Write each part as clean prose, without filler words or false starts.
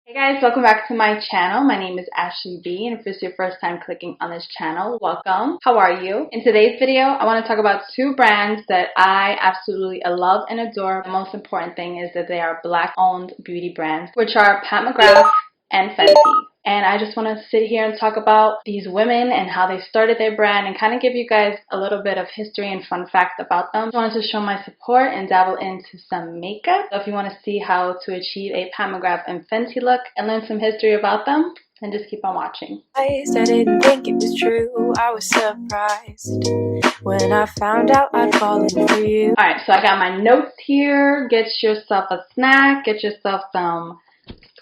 Hey guys, welcome back to my channel. My name is Ashley B, and if this is your first time clicking on this channel, welcome. How are you? In today's video, I want to talk about two brands that I absolutely love and adore. The most important thing is that they are Black-owned beauty brands, which are Mcgrath and Fenty. And I just want to sit here and talk about these women and how they started their brand and kind of give you guys a little bit of history and fun fact about them. I wanted to show my support and dabble into some makeup. So if you want to see how to achieve a Mcgrath and Fenty look and learn some history about them, then just keep on watching. I didn't think it was true. I was surprised when I found out I'd fallen for you. Alright, so I got my notes here. Get yourself a snack. Get yourself some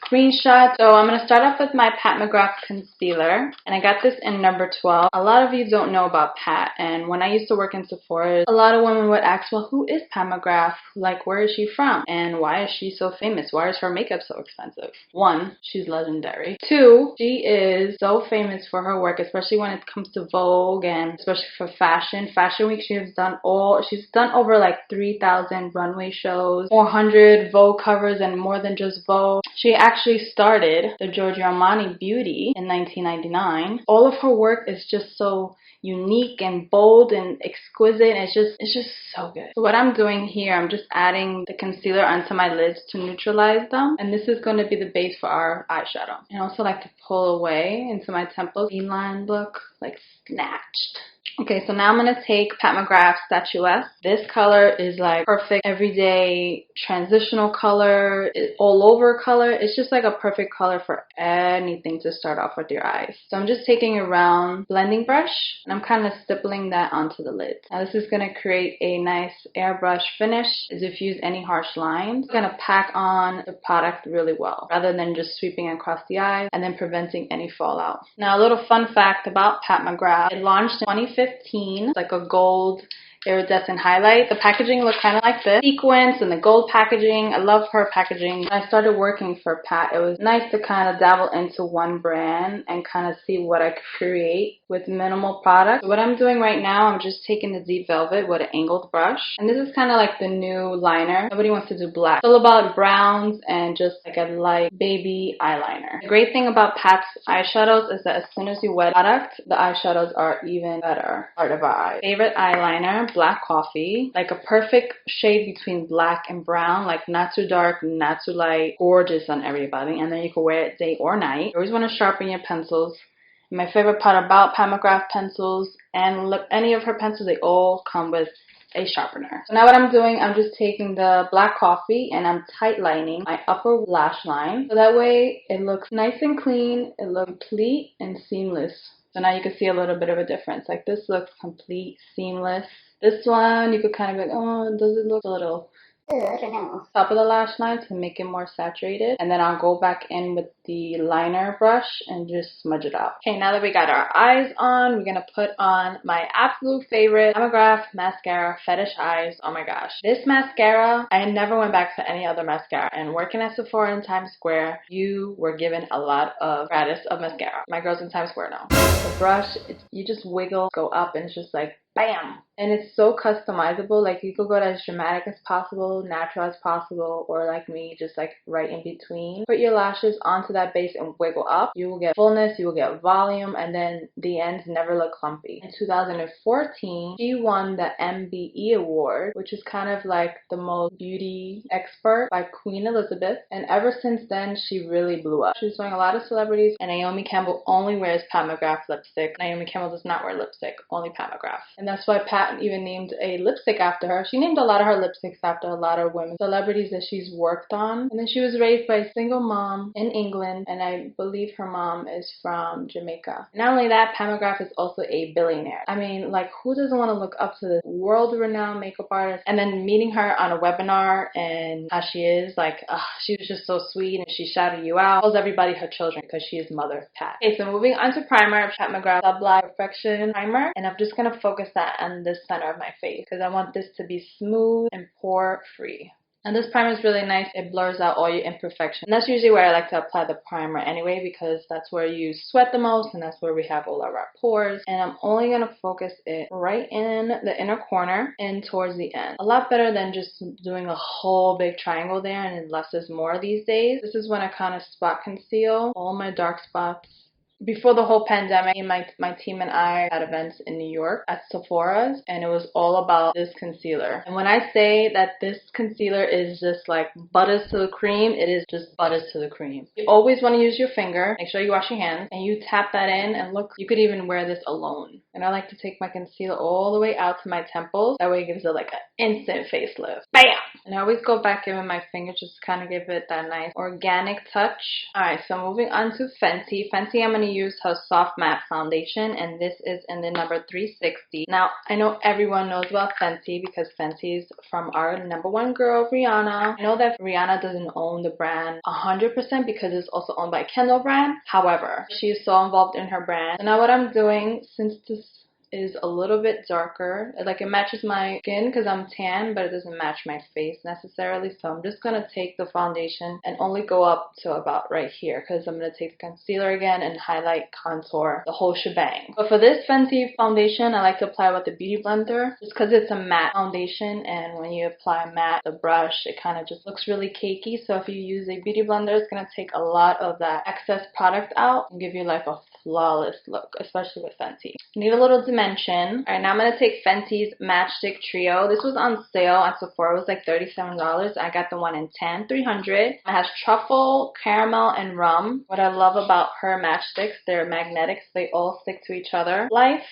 screenshot. So I'm going to start off with my Mcgrath Concealer, and I got this in number 12. A lot of you don't know about Pat, and when I used to work in Sephora, a lot of women would ask, well, who is Mcgrath? Like, where is she from? And why is she so famous? Why is her makeup so expensive? One, she's legendary. Two, she is so famous for her work, especially when it comes to Vogue and especially for fashion. Fashion Week, she's done over like 3,000 runway shows, 400 Vogue covers, and more than just Vogue. She actually started the Giorgio Armani Beauty in 1999. All of her work is just so unique and bold and exquisite. It's just so good. So what I'm doing here, I'm just adding the concealer onto my lids to neutralize them, and this is going to be the base for our eyeshadow. And I also like to pull away into my temples. V-line look, like snatched. Okay, so now I'm going to take Mcgrath Statuesque. This color is like perfect everyday transitional color, all over color. It's just like a perfect color for anything to start off with your eyes. So I'm just taking a round blending brush and I'm kind of stippling that onto the lid. Now this is going to create a nice airbrush finish as if you use any harsh lines. I'm going to pack on the product really well rather than just sweeping across the eyes and then preventing any fallout. Now a little fun fact about Mcgrath. It launched in 2015. It's like a gold iridescent highlight. The packaging looked kind of like this. Sequins and the gold packaging. I love her packaging. When I started working for Pat, it was nice to kind of dabble into one brand and kind of see what I could create with minimal product. So what I'm doing right now, I'm just taking the Deep Velvet with an angled brush. And this is kind of like the new liner. Nobody wants to do black. It's all about browns and just like a light baby eyeliner. The great thing about Pat's eyeshadows is that as soon as you wet product, the eyeshadows are even better part of our eye. Favorite eyeliner, Black Coffee. Like a perfect shade between black and brown. Like not too dark, not too light. Gorgeous on everybody. And then you can wear it day or night. You always want to sharpen your pencils. My favorite part about Mcgrath pencils and any of her pencils, they all come with a sharpener. So now what I'm doing, I'm just taking the Black Coffee and I'm tight lining my upper lash line. So that way it looks nice and clean, it looks complete and seamless. So now you can see a little bit of a difference. Like this looks complete, seamless. This one, you could kind of be like, oh, does it look a little top of the lash line to make it more saturated? And then I'll go back in with the liner brush and just smudge it out. Okay, now that we got our eyes on, we're gonna put on my absolute favorite Mcgrath mascara, Fetish Eyes. Oh my gosh. This mascara, I never went back to any other mascara. And working at Sephora in Times Square, you were given a lot of gratis of mascara. My girls in Times Square know. The brush, you just wiggle, go up, and it's just like bam! And it's so customizable. Like you could go as dramatic as possible, natural as possible, or like me, just like right in between. Put your lashes onto that base and wiggle up. You will get fullness, you will get volume, and then the ends never look clumpy. In 2014, she won the Mbe Award, which is kind of like the most beauty expert by Queen Elizabeth. And ever since then, she really blew up. She's wearing a lot of celebrities, and Naomi Campbell only wears Mcgrath lipstick. Naomi Campbell does not wear lipstick, only Mcgrath. And that's why Pat even named a lipstick after her. She named a lot of her lipsticks after a lot of women celebrities that she's worked on. And then she was raised by a single mom in England, and I believe her mom is from Jamaica. Not only that, Mcgrath is also a billionaire. I mean, like, who doesn't want to look up to this world-renowned makeup artist? And then meeting her on a webinar and how she is, like, she was just so sweet and she shouted you out. Calls everybody her children because she is Mother Pat. Okay, so moving on to primer, Mcgrath Sublime Perfection Primer, and I'm just gonna focus that on the center of my face because I want this to be smooth and pore free. And this primer is really nice. It blurs out all your imperfections. And that's usually where I like to apply the primer anyway, because that's where you sweat the most and that's where we have all of our pores. And I'm only going to focus it right in the inner corner and towards the end. A lot better than just doing a whole big triangle there, and less is more these days. This is when I kind of spot conceal all my dark spots. Before the whole pandemic, my team and I had events in New York at Sephora's, and it was all about this concealer. And when I say that this concealer is just like butters to the cream, it is just butters to the cream. You always want to use your finger. Make sure you wash your hands, and you tap that in, and look, you could even wear this alone. And I like to take my concealer all the way out to my temples. That way it gives it like an instant facelift. Bam! And I always go back in with my finger just to kind of give it that nice organic touch. Alright, so moving on to Fenty. Fenty, I'm going to use her soft matte foundation, and this is in the number 360. Now, I know everyone knows about Fenty because Fenty is from our number one girl, Rihanna. I know that Rihanna doesn't own the brand 100% because it's also owned by Kendall brand. However, she is so involved in her brand. So now what I'm doing, since this is a little bit darker, like it matches my skin because I'm tan, but it doesn't match my face necessarily, so I'm just gonna take the foundation and only go up to about right here, because I'm gonna take the concealer again and highlight, contour, the whole shebang. But for this Fenty foundation, I like to apply with the beauty blender just because it's a matte foundation, and when you apply matte, the brush, it kind of just looks really cakey. So if you use a beauty blender, it's gonna take a lot of that excess product out and give you like a flawless look, especially with Fenty. You need a little dimension. Alright, now I'm going to take Fenty's Matchstick Trio. This was on sale at Sephora. It was like $37. I got the one in 10, 300. It has truffle, caramel, and rum. What I love about her matchsticks, they're magnetic, so they all stick to each other. Life.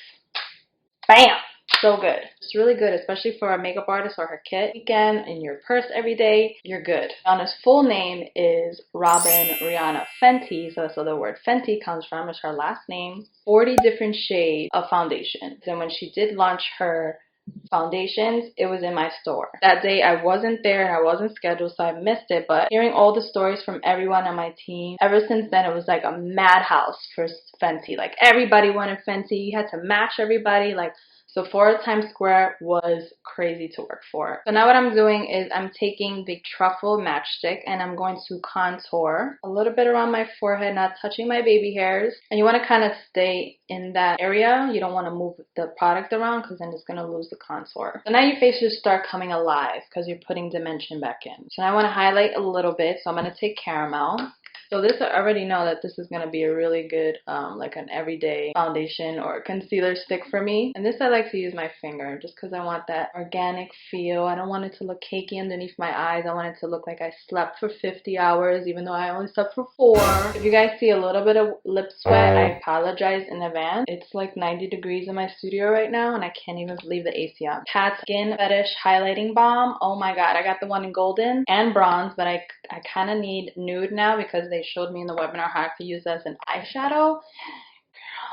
Bam! So good. It's really good, especially for a makeup artist or her kit. Weekend, in your purse every day, you're good. Rihanna's full name is Robin Rihanna Fenty, so that's where the word Fenty comes from. It's her last name. 40 different shades of foundation. And when she did launch her foundations, it was in my store. That day I wasn't there and I wasn't scheduled, so I missed it, but hearing all the stories from everyone on my team, ever since then it was like a madhouse for Fenty. Like everybody wanted Fenty. You had to match everybody. Like Sephora Times Square was crazy to work for. So now what I'm doing is I'm taking the truffle matchstick and I'm going to contour a little bit around my forehead, not touching my baby hairs. And you want to kind of stay in that area. You don't want to move the product around because then it's going to lose the contour. So now your face should start coming alive because you're putting dimension back in. So now I want to highlight a little bit. So I'm going to take caramel. So this, I already know that this is going to be a really good, like an everyday foundation or concealer stick for me. And this I like to use my finger just because I want that organic feel. I don't want it to look cakey underneath my eyes. I want it to look like I slept for 50 hours, even though I only slept for 4. If you guys see a little bit of lip sweat, I apologize in advance. It's like 90 degrees in my studio right now, and I can't even leave the AC on. Pat Skin Fetish Highlighting Balm. Oh my god, I got the one in golden and bronze, but I kind of need nude now because they showed me in the webinar how to use this as an eyeshadow.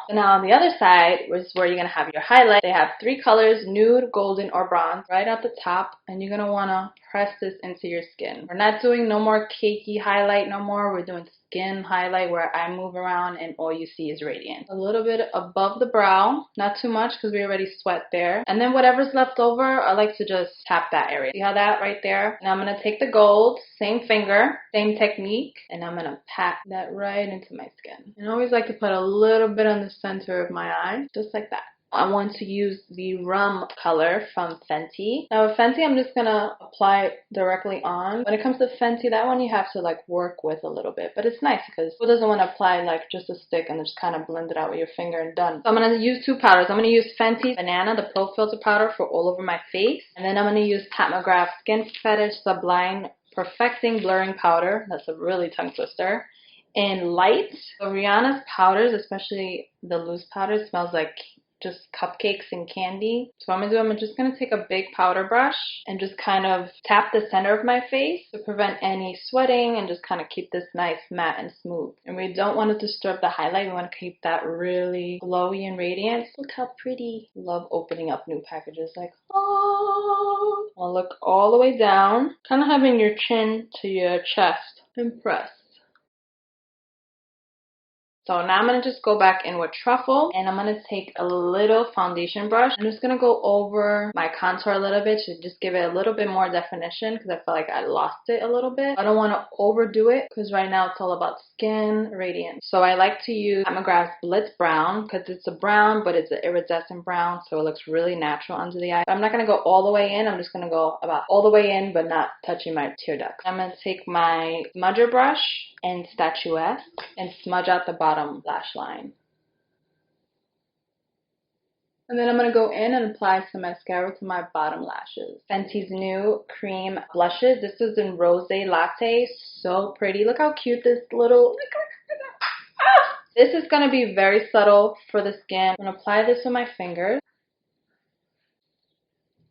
So now on the other side is where you're going to have your highlight. They have 3 colors, nude, golden, or bronze, right at the top. And you're going to want to press this into your skin. We're not doing no more cakey highlight no more. We're doing skin highlight where I move around and all you see is radiance. A little bit above the brow, not too much because we already sweat there. And then whatever's left over, I like to just tap that area. See how that right there? Now I'm going to take the gold, same finger, same technique, and I'm going to pat that right into my skin. And I always like to put a little bit on the center of my eye, just like that. I want to use the rum color from Fenty. Now with Fenty, I'm just going to apply it directly on. When it comes to Fenty, that one you have to like work with a little bit. But it's nice because who doesn't want to apply like just a stick and just kind of blend it out with your finger and done. So I'm going to use 2 powders. I'm going to use Fenty Banana, the Pro Filter powder for all over my face. And then I'm going to use Pat McGrath Skin Fetish Sublime Perfecting Blurring Powder. That's a really tongue twister. In light. So Rihanna's powders, especially the loose powder, smells like just cupcakes and candy. So what I'm going to do, I'm just going to take a big powder brush and just kind of tap the center of my face to prevent any sweating and just kind of keep this nice matte and smooth. And we don't want to disturb the highlight. We want to keep that really glowy and radiant. Look how pretty. Love opening up new packages like, oh. I'll look all the way down, kind of having your chin to your chest and press. So now I'm going to just go back in with Truffle, and I'm going to take a little foundation brush. I'm just going to go over my contour a little bit to just give it a little bit more definition because I feel like I lost it a little bit. I don't want to overdo it because right now it's all about skin radiance. So I like to use Mcgrath's Blitz Brown because it's a brown, but it's an iridescent brown, so it looks really natural under the eye. But I'm not going to go all the way in. I'm just going to go about all the way in, but not touching my tear ducts. I'm going to take my smudger brush and Statuesque and smudge out the bottom lash line. And then I'm going to go in and apply some mascara to my bottom lashes. Fenty's new cream blushes. This is in ROSÉ Latte. So pretty. Look how cute this little... This is going to be very subtle for the skin. I'm going to apply this with my fingers.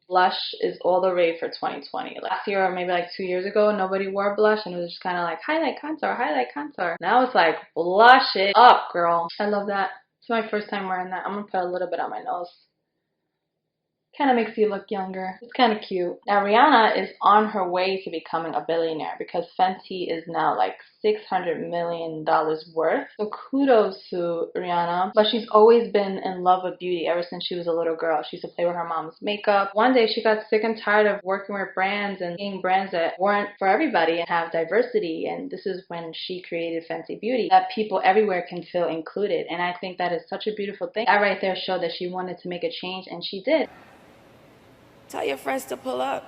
Blush is all the rage for 2020. Last year or maybe like 2 years ago, nobody wore blush and it was just kind of like highlight, contour, highlight, contour. Now it's like blush it up, girl. I love that. It's my first time wearing that. I'm going to put a little bit on my nose. Kind of makes you look younger. It's kind of cute. Now Rihanna is on her way to becoming a billionaire because Fenty is now like $600 million worth. So kudos to Rihanna. But she's always been in love with beauty ever since she was a little girl. She used to play with her mom's makeup. One day she got sick and tired of working with brands and getting brands that weren't for everybody and have diversity. And this is when she created Fenty Beauty, that people everywhere can feel included. And I think that is such a beautiful thing. That right there showed that she wanted to make a change, and she did. Tell your friends to pull up.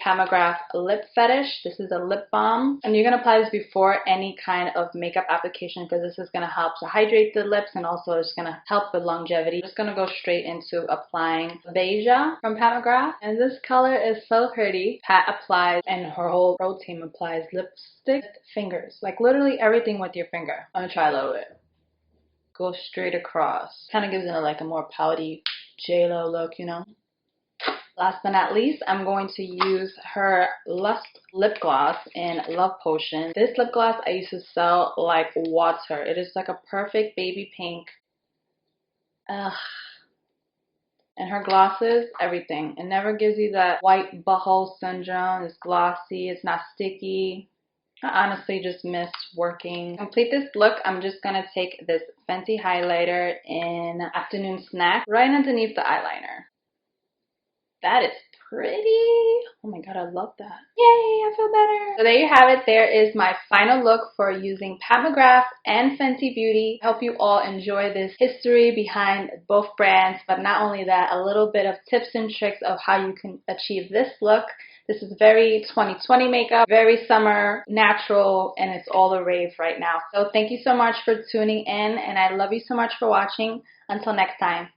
Mcgrath Lip Fetish. This is a lip balm, and you're going to apply this before any kind of makeup application because this is going to help to hydrate the lips and also it's going to help with longevity. I'm just going to go straight into applying LaBeija from Mcgrath, and this color is so pretty. Pat applies and her whole pro team applies lipstick with fingers, like literally everything with your finger. I'm going to try a little bit. Go straight across. Kind of gives it like a more pouty J-Lo look, you know. Last but not least, I'm going to use her Lust lip gloss in Love Potion. This lip gloss I used to sell like water. It is like a perfect baby pink. Ugh. And her glosses, everything. It never gives you that white butthole syndrome. It's glossy. It's not sticky. I honestly just miss working. To complete this look, I'm just going to take this Fenty highlighter in Afternoon Snack right underneath the eyeliner. That is pretty. Oh my god, I love that. Yay, I feel better. So there you have it. There is my final look for using Pat McGrath and Fenty Beauty. I hope you all enjoy this history behind both brands, but not only that, a little bit of tips and tricks of how you can achieve this look. This is very 2020 makeup, very summer, natural, and it's all the rave right now. So thank you so much for tuning in, and I love you so much for watching. Until next time.